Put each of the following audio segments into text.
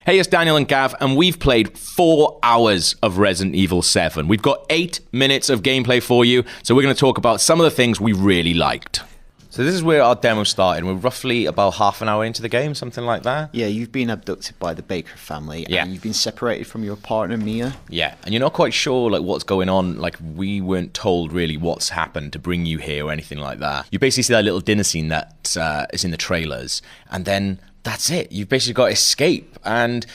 Hey, it's Daniel and Gav, and we've played 4 hours of Resident Evil 7. We've got 8 minutes of gameplay for you, so we're going to talk about some of the things we really liked. So this is where our demo started. We're roughly about half an hour into the game, something like that. Yeah, you've been abducted by the Baker family, Yeah. and you've been separated from your partner, Mia. Yeah, and you're not quite sure like what's going on. Like, we weren't told really what's happened to bring you here or anything like that. You basically see that little dinner scene that is in the trailers, and then that's it. You've basically got to escape, and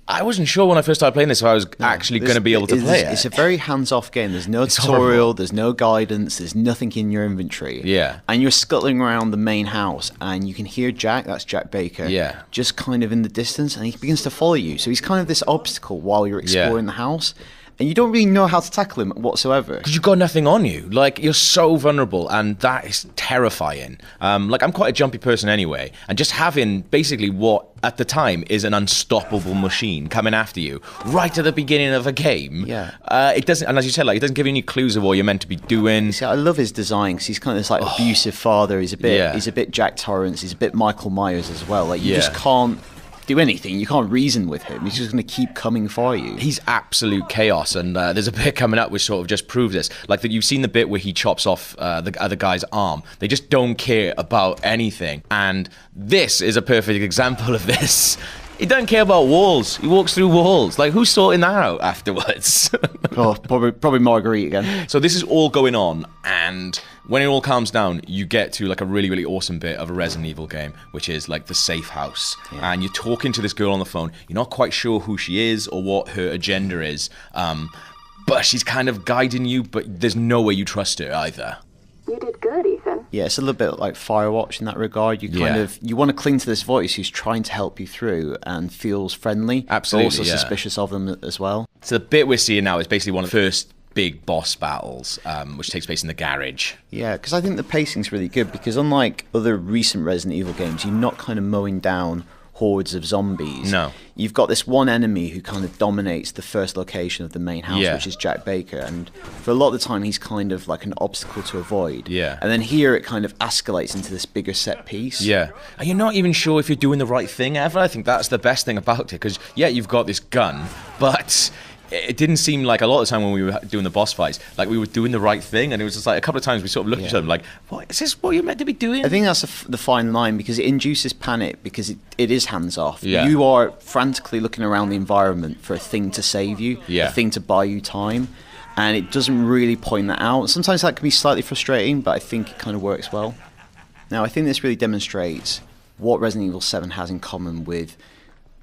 I wasn't sure when I first started playing this if I was actually going to be able to play it. It's a very hands-off game. There's no tutorial, horrible. there's no guidance, there's nothing in your inventory. Yeah. And you're scuttling around the main house, and you can hear Jack, that's Jack Baker, Yeah. just kind of in the distance, and he begins to follow you. So he's kind of this obstacle while you're exploring the house, and you don't really know how to tackle him whatsoever. Because you've got nothing on you. Like, you're so vulnerable, and that is terrifying. Like, I'm quite a jumpy person anyway, and just having basically what, at the time, is an unstoppable machine coming after you right at the beginning of a game. Yeah. It doesn't, and as you said, like, it doesn't give you any clues of what you're meant to be doing. See, I love his design because he's kind of this like abusive father. He's a bit Jack Torrance. He's a bit Michael Myers as well. Like you just can't do anything. You can't reason with him. He's just going to keep coming for you. He's absolute chaos, and there's a bit coming up which sort of just proves this. Like, that you've seen the bit where he chops off the other guy's arm. They just don't care about anything, and this is a perfect example of this. He doesn't care about walls. He walks through walls. Like, who's sorting that out afterwards? Probably Marguerite again. So this is all going on, and when it all calms down, you get to like a really, really awesome bit of a Resident Evil game, which is like the safe house. Yeah. And you're talking to this girl on the phone. You're not quite sure who she is or what her agenda is, but she's kind of guiding you, but there's no way you trust her either. You did good, Ethan. Yeah, it's a little bit like Firewatch in that regard. You want to cling to this voice who's trying to help you through and feels friendly, Absolutely, but also suspicious of them as well. So the bit we're seeing now is basically one of the first big boss battles, which takes place in the garage. Yeah, because I think the pacing's really good, because unlike other recent Resident Evil games, you're not kind of mowing down hordes of zombies. No. You've got this one enemy who kind of dominates the first location of the main house, which is Jack Baker, and for a lot of the time he's kind of like an obstacle to avoid. Yeah. And then here it kind of escalates into this bigger set piece. Yeah. And you're not even sure if you're doing the right thing ever. I think that's the best thing about it, because you've got this gun, but it didn't seem like a lot of the time when we were doing the boss fights, like we were doing the right thing, and it was just like a couple of times we sort of looked at each other like, what is this what you're meant to be doing? I think that's the fine line, because it induces panic, because it is hands off. Yeah. You are frantically looking around the environment for a thing to save you, Yeah. a thing to buy you time, and it doesn't really point that out. Sometimes that can be slightly frustrating, but I think it kind of works well. Now, I think this really demonstrates what Resident Evil 7 has in common with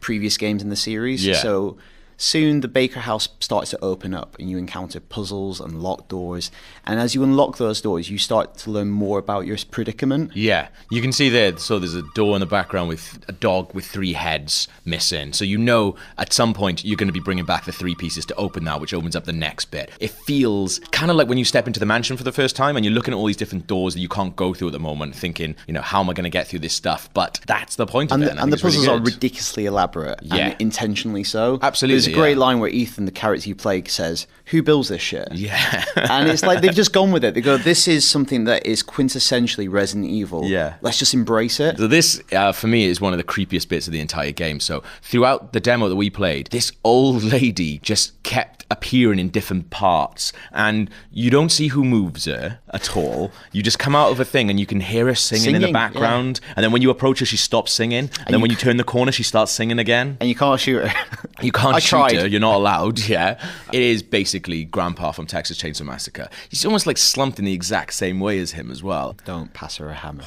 previous games in the series. Yeah. So soon the Baker house starts to open up, and you encounter puzzles and locked doors, and as you unlock those doors you start to learn more about your predicament. Yeah, you can see there, so there's a door in the background with a dog with 3 heads missing. So you know at some point you're going to be bringing back the 3 pieces to open that, which opens up the next bit. It feels kind of like when you step into the mansion for the first time and you're looking at all these different doors that you can't go through at the moment, thinking, how am I going to get through this stuff? But that's the point of it. And the puzzles really are ridiculously elaborate, Yeah. and intentionally so. Absolutely. There's a great line where Ethan, the character you play, says, "Who builds this shit?" Yeah. And it's like they've just gone with it. They go, "This is something that is quintessentially Resident Evil. Yeah. Let's just embrace it." So this, for me, is one of the creepiest bits of the entire game. So throughout the demo that we played, this old lady just kept appearing in different parts, and you don't see who moves her at all. You just come out of a thing and you can hear her singing in the background, and then when you approach her, she stops singing, and then when you turn the corner, she starts singing again. And you can't shoot her. You can't I shoot tried. her, you're not allowed, yeah. It is basically Grandpa from Texas Chainsaw Massacre. He's almost like slumped in the exact same way as him as well. Don't pass her a hammer.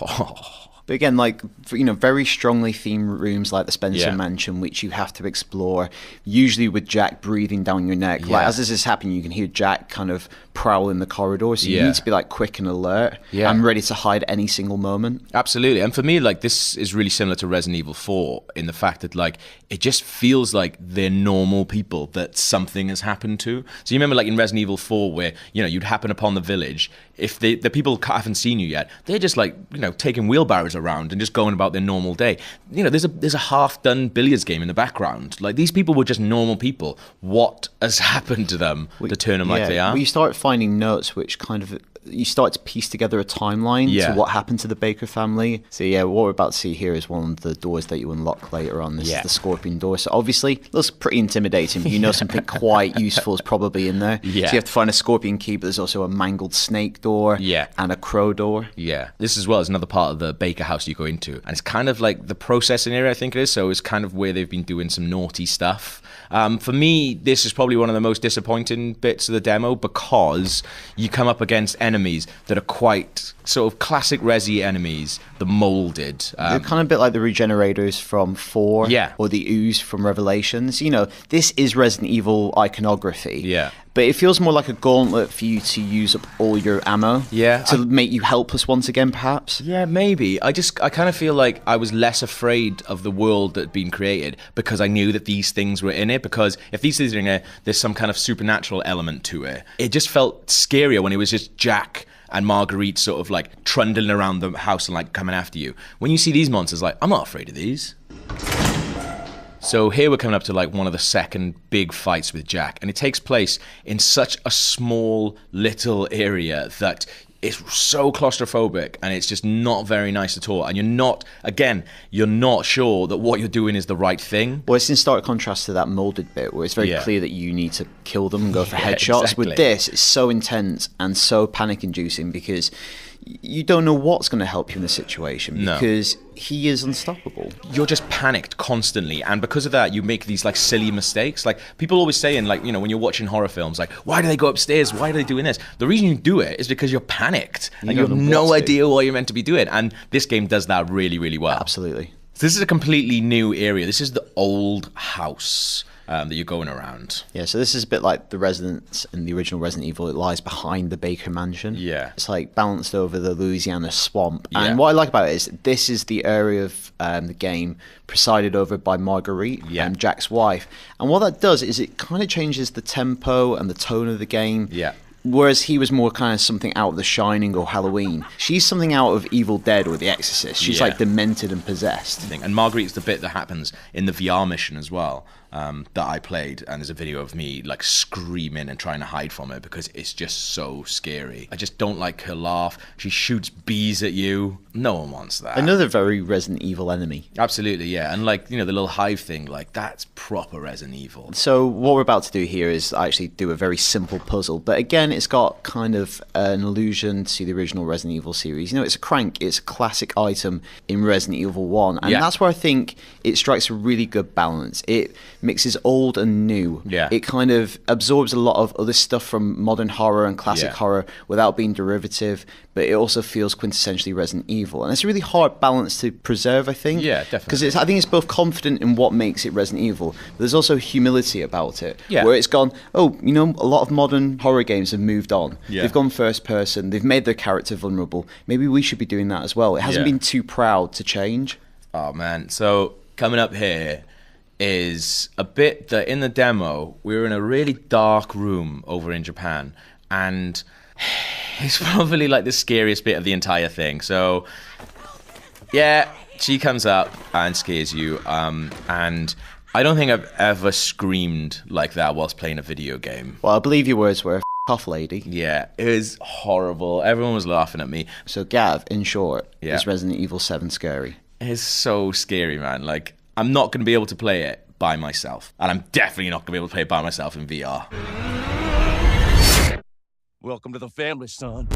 But again, like, very strongly themed rooms like the Spencer Mansion, which you have to explore, usually with Jack breathing down your neck. Like, as this is happening, you can hear Jack kind of prowl in the corridor, so you need to be like quick and alert and ready to hide any single moment. Absolutely. And for me, like, this is really similar to Resident Evil 4 in the fact that, like, it just feels like they're normal people that something has happened to. So you remember, like, in Resident Evil 4 where, you'd happen upon the village, if the people haven't seen you yet, they're just like, taking wheelbarrows around and just going about their normal day. There's a half-done billiards game in the background. Like, these people were just normal people. What has happened to them to turn them like they are? Well, you start finding notes which kind of you start to piece together a timeline to what happened to the Baker family. So yeah, what we're about to see here is one of the doors that you unlock later on. This is the Scorpion door. So obviously, it looks pretty intimidating, but you know something quite useful is probably in there. Yeah. So you have to find a Scorpion key, but there's also a mangled snake door and a crow door. Yeah. This as well is another part of the Baker house you go into. And it's kind of like the processing area, I think it is. So it's kind of where they've been doing some naughty stuff. For me, this is probably one of the most disappointing bits of the demo because you come up against enemies that are quite sort of classic Resi enemies, the molded. They're kind of a bit like the Regenerators from 4 or the Ooze from Revelations. You know, this is Resident Evil iconography. Yeah. But it feels more like a gauntlet for you to use up all your ammo. Yeah. To make you helpless once again, perhaps. Yeah, maybe. I kind of feel like I was less afraid of the world that had been created because I knew that these things were in it. Because if these things are in it, there's some kind of supernatural element to it. It just felt scarier when it was just Jack and Marguerite sort of like trundling around the house and like coming after you. When you see these monsters, like, I'm not afraid of these. So here we're coming up to like one of the second big fights with Jack, and it takes place in such a small little area that it's so claustrophobic, and it's just not very nice at all. And you're not sure that what you're doing is the right thing. Well, it's in stark contrast to that molded bit where it's very clear that you need to kill them and go for headshots. Exactly. With this, it's so intense and so panic-inducing because you don't know what's going to help you in the situation because he is unstoppable. You're just panicked constantly, and because of that, you make these like silly mistakes. Like people always saying, like, you know, when you're watching horror films, like, why do they go upstairs? Why are they doing this? The reason you do it is because you're panicked and you have no idea what you're meant to be doing. And this game does that really, really well. Absolutely. So this is a completely new area. This is the old house that you're going around. Yeah, so this is a bit like the residence in the original Resident Evil. It lies behind the Baker Mansion. Yeah. It's like balanced over the Louisiana swamp. Yeah. And what I like about it is this is the area of the game presided over by Marguerite, Jack's wife. And what that does is it kind of changes the tempo and the tone of the game. Yeah. Whereas he was more kind of something out of The Shining or Halloween. She's something out of Evil Dead or The Exorcist. She's like demented and possessed. And Marguerite's the bit that happens in the VR mission as well, that I played. And there's a video of me like screaming and trying to hide from it because it's just so scary. I just don't like her laugh. She shoots bees at you. No one wants that. Another very Resident Evil enemy. Absolutely, yeah. And like, you know, the little hive thing, like that's proper Resident Evil. So what we're about to do here is actually do a very simple puzzle. But again, it's got kind of an allusion to the original Resident Evil series. You know, it's a crank. It's a classic item in Resident Evil 1. And that's where I think it strikes a really good balance. It mixes old and new. Yeah. It kind of absorbs a lot of other stuff from modern horror and classic horror without being derivative, but it also feels quintessentially Resident Evil. And it's a really hard balance to preserve, I think. Yeah, definitely. Because I think it's both confident in what makes it Resident Evil, but there's also humility about it. Yeah. Where it's gone, oh, you know, a lot of modern horror games have moved on. Yeah. They've gone first person. They've made their character vulnerable. Maybe we should be doing that as well. It hasn't been too proud to change. Oh, man. So coming up here is a bit that in the demo, we were in a really dark room over in Japan, and it's probably like the scariest bit of the entire thing. So, yeah, she comes up and scares you, and I don't think I've ever screamed like that whilst playing a video game. Well, I believe your words were, off, lady. Yeah, it was horrible. Everyone was laughing at me. So, Gav, in short, is Resident Evil 7 scary? It's so scary, man. Like, I'm not going to be able to play it by myself. And I'm definitely not going to be able to play it by myself in VR. Welcome to the family, son.